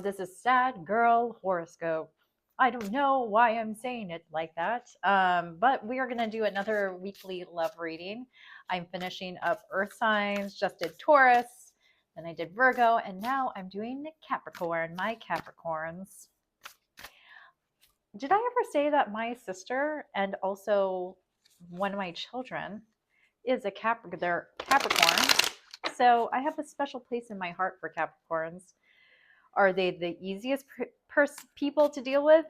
This is Sad Girl Horoscope. I don't know why I'm saying it like that, but we are going to do another weekly love reading. I'm finishing up Earth signs, just did Taurus, then I did Virgo, and now I'm doing Capricorn, my Capricorns. Did I ever say that my sister and also one of my children is they're Capricorn? So I have a special place in my heart for Capricorns. Are they the easiest people to deal with?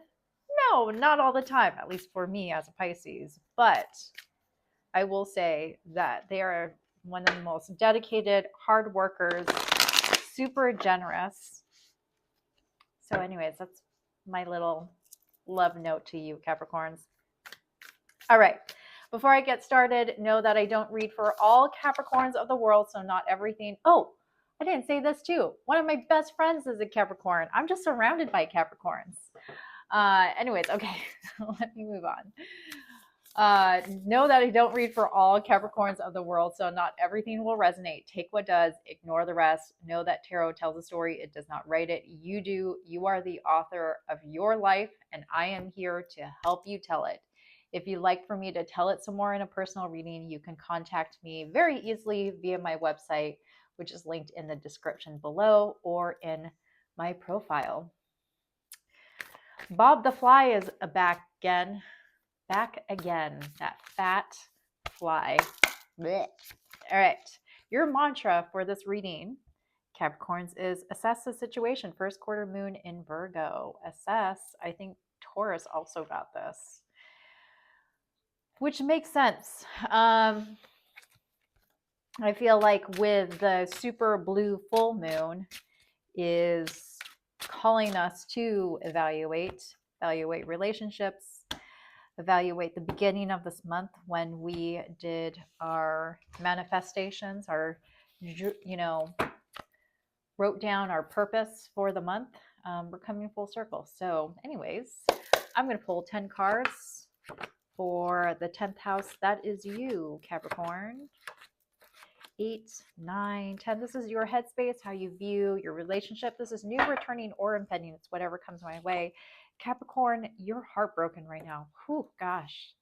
No, not all the time, at least for me as a Pisces. But I will say that they are one of the most dedicated, hard workers, super generous. So, anyways, that's my little love note to you, Capricorns. All right. Before I get started, know that I don't read for all Capricorns of the world, so not everything. Oh, I didn't say this too. One of my best friends is a Capricorn. I'm just surrounded by Capricorns. Anyways, okay, let me move on. Know that I don't read for all Capricorns of the world, so not everything will resonate. Take what does, ignore the rest. Know that tarot tells a story, it does not write it. You do. You are the author of your life, and I am here to help you tell it. If you'd like for me to tell it some more in a personal reading, you can contact me very easily via my website, which is linked in the description below or in my profile. Bob the Fly is back again. That fat fly. Blech. All right. Your mantra for this reading, Capricorns, is assess the situation. First quarter moon in Virgo. Assess. I think Taurus also got this, which makes sense. I feel like with the super blue full moon is calling us to evaluate relationships, evaluate the beginning of this month when we did our manifestations, wrote down our purpose for the month. We're coming full circle. So anyways, I'm going to pull 10 cards for the 10th house. That is you, Capricorn. 8, 9, 10. This is your headspace, how you view your relationship. This is new, returning, or impending. It's whatever comes my way. Capricorn, you're heartbroken right now. Whew, gosh.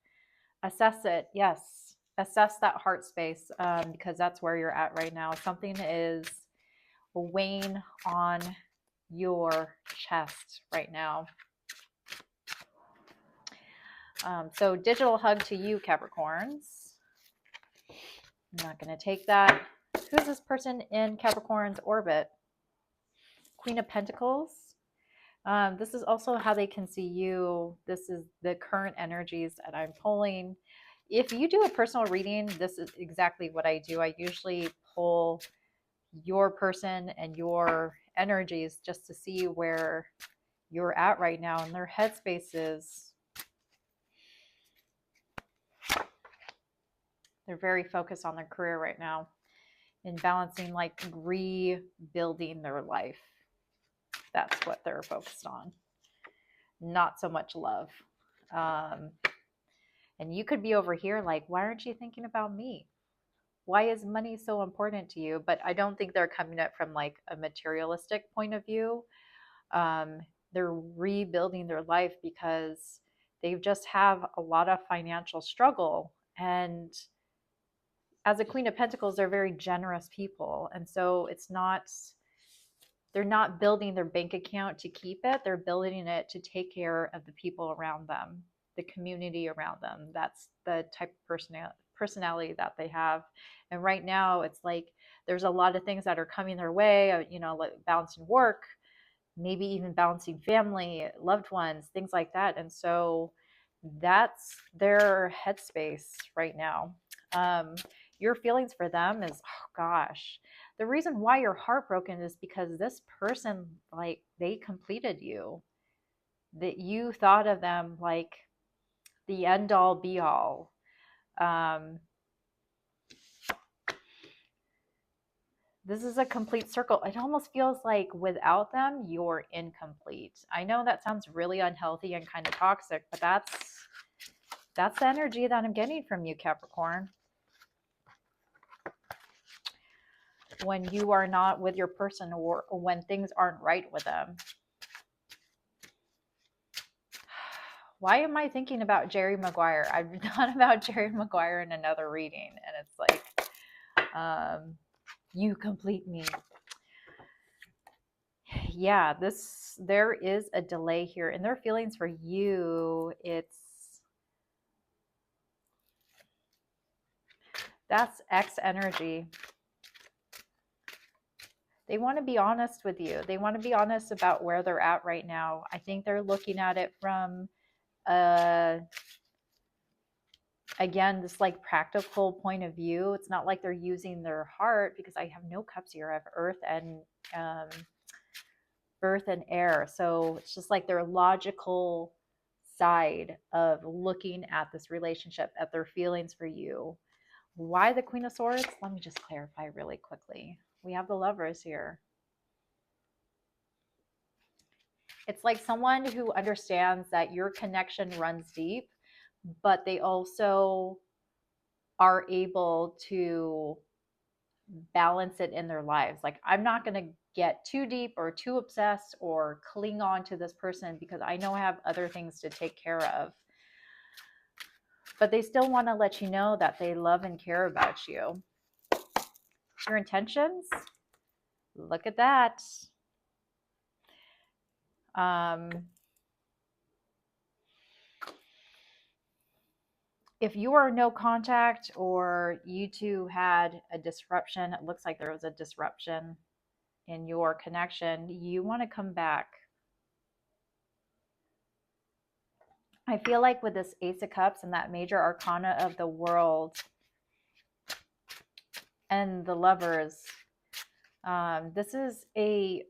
Assess it. Yes. Assess that heart space because that's where you're at right now. Something is weighing on your chest right now. So digital hug to you, Capricorns. I'm not going to take that. Who's this person in Capricorn's orbit? Queen of Pentacles. This is also how they can see you. This is the current energies that I'm pulling. If you do a personal reading, this is exactly what I do. I usually pull your person and your energies just to see where you're at right now and their headspaces. They're very focused on their career right now and balancing, like rebuilding their life. That's what they're focused on. Not so much love. And you could be over here like, why aren't you thinking about me? Why is money so important to you? But I don't think they're coming at from like a materialistic point of view. They're rebuilding their life because they just have a lot of financial struggle. And as a Queen of Pentacles, they're very generous people. And so they're not building their bank account to keep it. They're building it to take care of the people around them, the community around them. That's the type of personality that they have. And right now it's like there's a lot of things that are coming their way, like balancing work, maybe even balancing family, loved ones, things like that. And so that's their headspace right now. Your feelings for them is, oh gosh, the reason why you're heartbroken is because this person, like, they completed you, that you thought of them like the end all be all. This is a complete circle. It almost feels like without them, you're incomplete. I know that sounds really unhealthy and kind of toxic, but that's the energy that I'm getting from you, Capricorn. when you are not with your person or when things aren't right with them. Why am I thinking about Jerry Maguire? I've thought about Jerry Maguire in another reading, and it's like, you complete me. Yeah, there is a delay here in their feelings for you. That's X energy. They want to be honest with you. They want to be honest about where they're at right now. I think they're looking at it from again, this like practical point of view. It's not like they're using their heart, because I have no cups here. I have um, earth and air. So it's just like their logical side of looking at this relationship, at their feelings for you. Why the Queen of Swords? Let me just clarify really quickly. We have the Lovers here. It's like someone who understands that your connection runs deep, but they also are able to balance it in their lives. Like, I'm not going to get too deep or too obsessed or cling on to this person because I know I have other things to take care of. But they still want to let you know that they love and care about you. Your intentions? Look at that. If you are no contact or you two had a disruption, it looks like there was a disruption in your connection, you want to come back. I feel like with this Ace of Cups and that major arcana of the world and the Lovers, this is the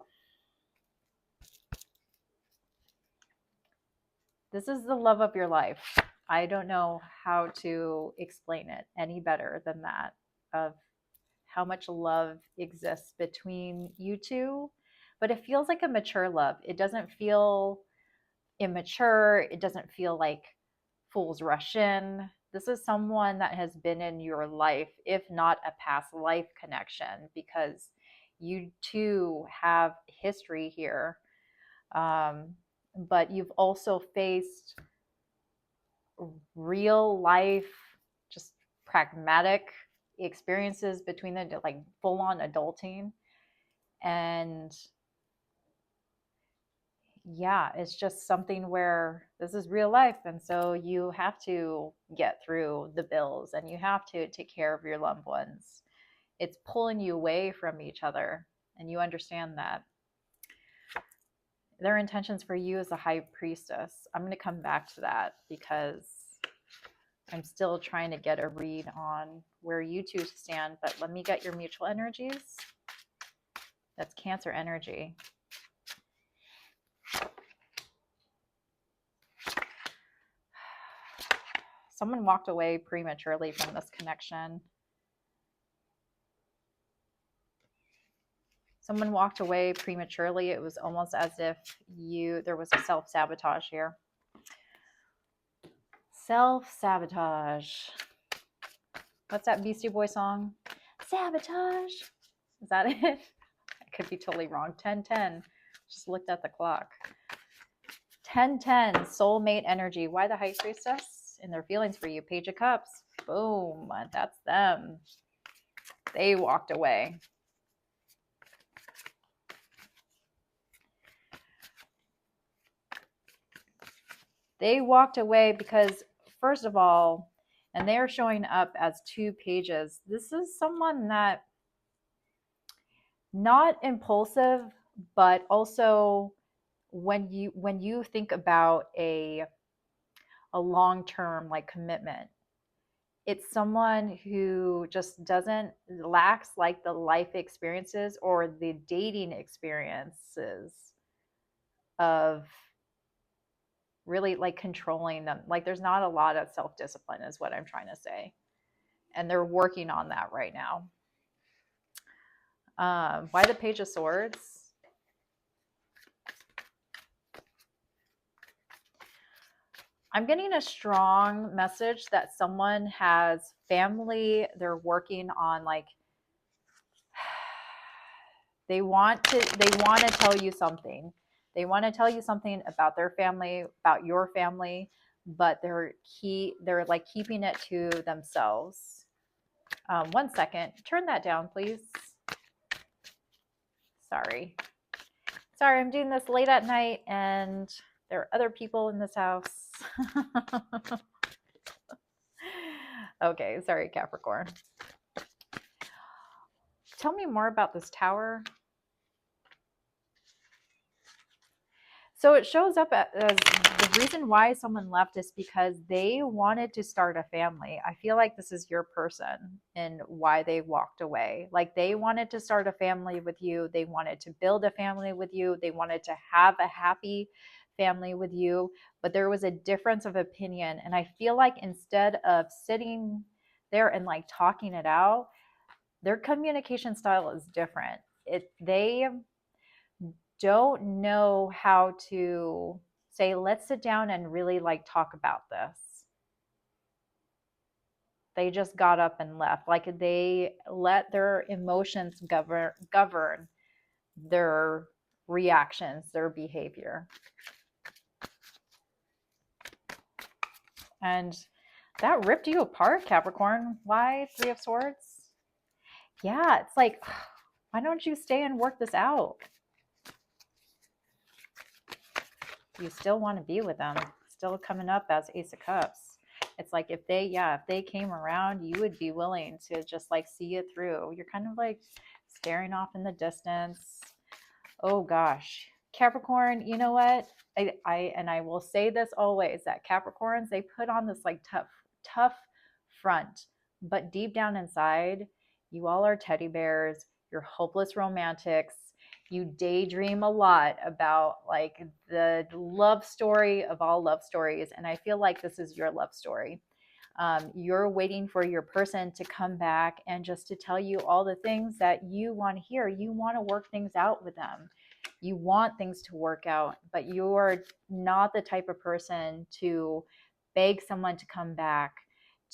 love of your life. I don't know how to explain it any better than that, of how much love exists between you two. But it feels like a mature love. It doesn't feel immature. It doesn't feel like fools rush in. This is someone that has been in your life, if not a past life connection, because you two have history here. But you've also faced real life, just pragmatic experiences between the like full on adulting. And yeah, it's just something where this is real life. And so you have to get through the bills and you have to take care of your loved ones. It's pulling you away from each other. And you understand that. Their intentions for you as a high priestess. I'm going to come back to that because I'm still trying to get a read on where you two stand. But let me get your mutual energies. That's Cancer energy. Someone walked away prematurely from this connection. Someone walked away prematurely. It was almost as if there was a self-sabotage here. Self-sabotage. What's that Beastie Boy song? Sabotage. Is that it? I could be totally wrong. 10:10. Just looked at the clock. 10:10. Soulmate energy. Why the High Priestess? In their feelings for you. Page of Cups. Boom. That's them. They walked away. They walked away because, first of all, and they're showing up as 2 pages. This is someone that not impulsive, but also when you think about a long-term like commitment, it's someone who just lacks like the life experiences or the dating experiences of really like controlling them. Like, there's not a lot of self-discipline is what I'm trying to say. And they're working on that right now. Why the Page of Swords? I'm getting a strong message that someone has family. They're working on like They want to tell you something. They want to tell you something about their family, about your family, but they're like keeping it to themselves. 1 second. Turn that down, please. Sorry. Sorry, I'm doing this late at night and there are other people in this house. Okay, sorry, Capricorn. Tell me more about this tower. So it shows up as the reason why someone left is because they wanted to start a family. I feel like this is your person and why they walked away. Like they wanted to start a family with you. They wanted to build a family with you. They wanted to have a happy family with you. But there was a difference of opinion. And I feel like instead of sitting there and like talking it out, their communication style is different. They don't know how to say, let's sit down and really like talk about this. They just got up and left. Like they let their emotions govern their reactions, their behavior. And that ripped you apart, Capricorn. Why 3 of Swords? Yeah, it's like, why don't you stay and work this out? You still want to be with them. Still coming up as Ace of Cups. It's like if they came around, you would be willing to just like see it through. You're kind of like staring off in the distance. Oh gosh. Capricorn, you know what? I will say this always, that Capricorns, they put on this like tough front, but deep down inside, you all are teddy bears. You're hopeless romantics. You daydream a lot about like the love story of all love stories. And I feel like this is your love story. You're waiting for your person to come back and just to tell you all the things that you want to hear. You want to work things out with them. You want things to work out, but you're not the type of person to beg someone to come back,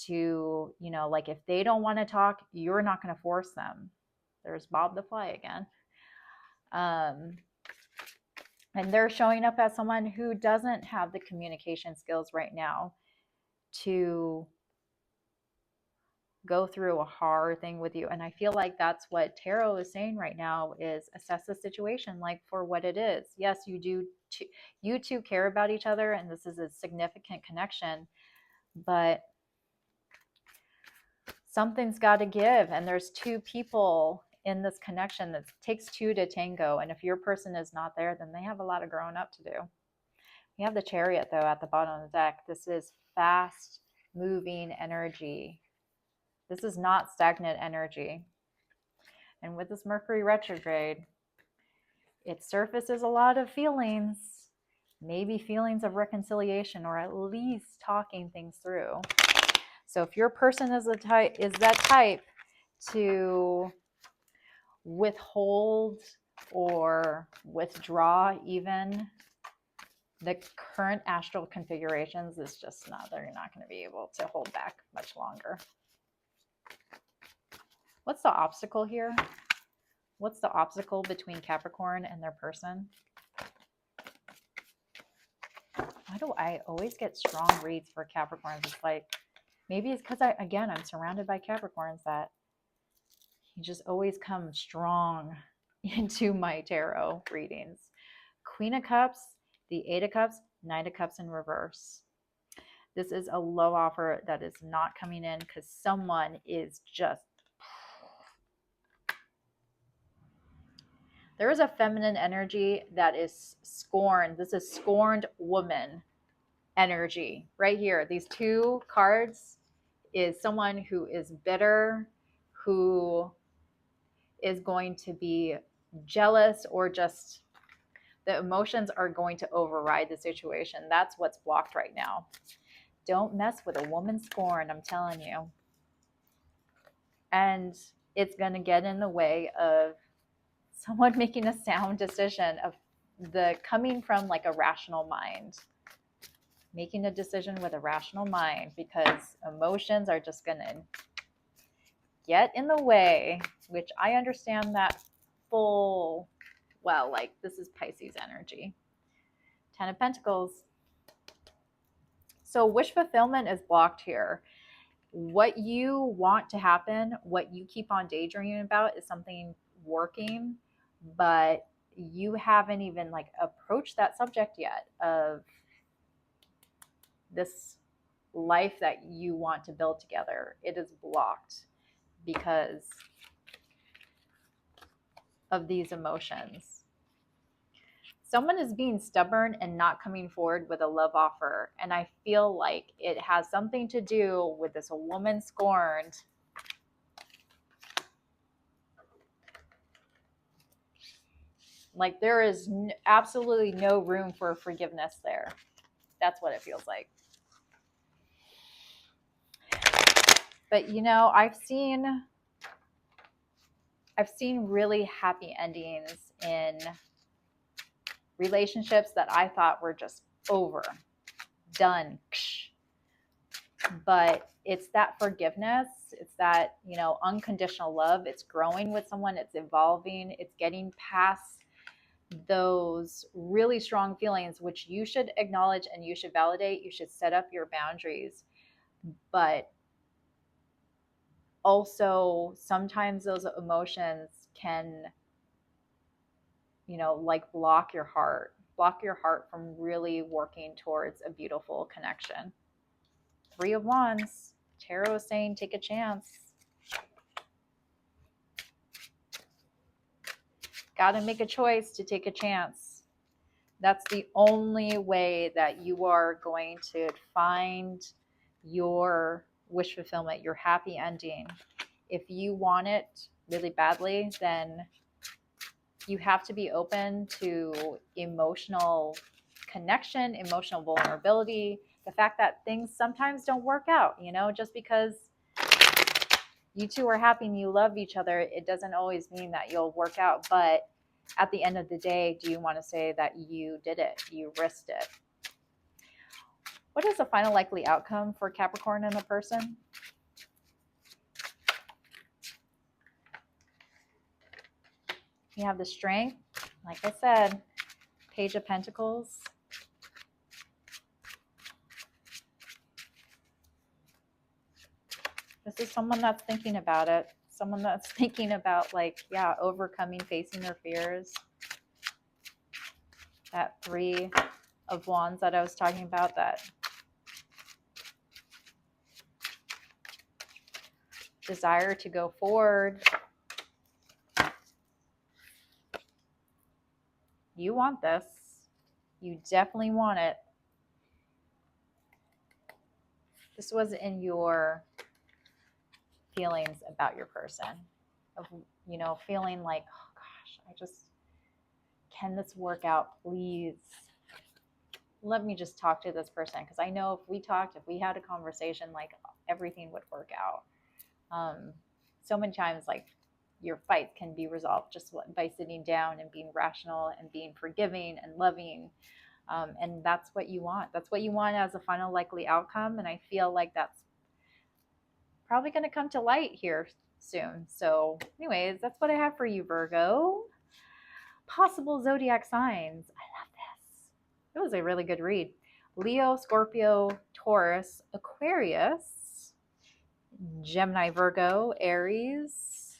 to, you know, like if they don't want to talk, you're not going to force them. There's Bob the Fly again. And they're showing up as someone who doesn't have the communication skills right now to go through a hard thing with you. And I feel like that's what tarot is saying right now, is assess the situation like for what it is. Yes, you two care about each other and this is a significant connection, but something's got to give. And there's 2 people in this connection that takes 2 to tango. And if your person is not there, then they have a lot of growing up to do. We have the Chariot though at the bottom of the deck. This is fast moving energy. This is not stagnant energy. And with this Mercury retrograde, it surfaces a lot of feelings, maybe feelings of reconciliation, or at least talking things through. So if your person is that type to withhold or withdraw even the current astral configurations, is just not, they're not going to be able to hold back much longer. What's the obstacle here? What's the obstacle between Capricorn and their person? Why do I always get strong reads for Capricorns? It's like, maybe it's because I'm surrounded by Capricorns that you just always come strong into my tarot readings. Queen of Cups, the 8 of Cups, 9 of Cups in reverse. This is a low offer that is not coming in because someone is just... There is a feminine energy that is scorned. This is scorned woman energy right here. These 2 cards is someone who is bitter, who is going to be jealous, or just the emotions are going to override the situation. That's what's blocked right now. Don't mess with a woman scorned, I'm telling you. And it's going to get in the way of someone making a sound decision, of the coming from like a rational mind, making a decision with a rational mind, because emotions are just going to get in the way, which I understand that full, well, like this is Pisces energy. 10 of Pentacles. So wish fulfillment is blocked here. What you want to happen, what you keep on daydreaming about is something working, but you haven't even like approached that subject yet of this life that you want to build together. It is blocked because of these emotions. Someone is being stubborn and not coming forward with a love offer. And I feel like it has something to do with this woman scorned. Like there is absolutely no room for forgiveness there. That's what it feels like. But you know, I've seen really happy endings in relationships that I thought were just over, done. But it's that forgiveness. It's that, you know, unconditional love. It's growing with someone. It's evolving. It's getting past those really strong feelings, which you should acknowledge and you should validate. You should set up your boundaries. But also sometimes those emotions can, you know, like block your heart from really working towards a beautiful connection. 3 of Wands. Tarot is saying take a chance. Got to make a choice to take a chance. That's the only way that you are going to find your wish fulfillment, your happy ending. If you want it really badly, then you have to be open to emotional connection, emotional vulnerability, the fact that things sometimes don't work out, you know, just because you two are happy and you love each other, it doesn't always mean that you'll work out. But at the end of the day, do you want to say that you did it? You risked it? What is the final likely outcome for Capricorn and a person? You have the Strength, like I said, Page of Pentacles. This is someone that's thinking about it. Someone that's thinking about, like, yeah, overcoming, facing their fears. That 3 of Wands that I was talking about, that desire to go forward. You want this. You definitely want it. This was in your feelings about your person, of, you know, feeling like, oh gosh, can this work out, please? Let me just talk to this person, because I know if we talked, if we had a conversation, like everything would work out. So many times, like, your fights can be resolved just by sitting down and being rational and being forgiving and loving. And that's what you want. That's what you want as a final likely outcome. And I feel like that's probably going to come to light here soon. So anyways, that's what I have for you, Virgo. Possible zodiac signs. I love this. It was a really good read. Leo, Scorpio, Taurus, Aquarius, Gemini, Virgo, Aries,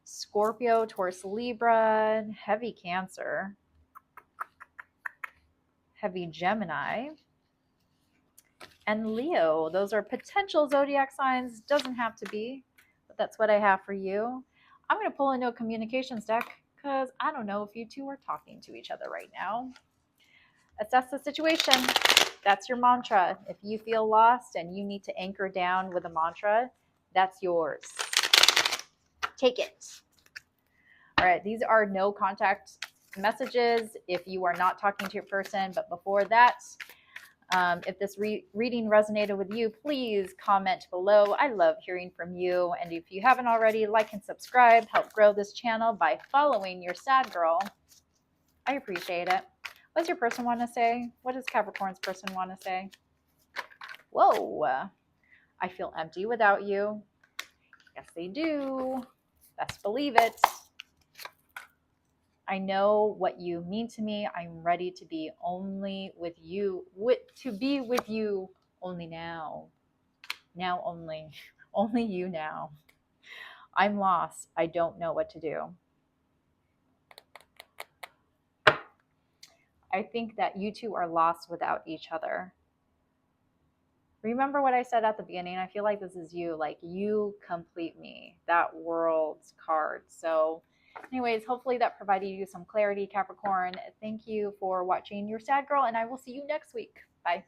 Scorpio, Taurus, Libra, heavy Cancer, heavy Gemini, and Leo. Those are potential zodiac signs. Doesn't have to be, but that's what I have for you. I'm going to pull a no communications deck because I don't know if you two are talking to each other right now. Assess the situation. That's your mantra. If you feel lost and you need to anchor down with a mantra, that's yours. Take it. All right, these are no contact messages if you are not talking to your person. But before that, if this reading resonated with you, please comment below. I love hearing from you. And if you haven't already, like and subscribe. Help grow this channel by following your sad girl. I appreciate it. What does your person want to say? What does Capricorn's person want to say? Whoa. I feel empty without you. Yes, they do. Best believe it. I know what you mean to me. I'm ready to be only with you, to be with you only now. Now only. Only you now. I'm lost. I don't know what to do. I think that you two are lost without each other. Remember what I said at the beginning? I feel like this is you. Like, you complete me. That world's card. So, anyways, hopefully that provided you some clarity, Capricorn. Thank you for watching Your Sad Girl, and I will see you next week. Bye.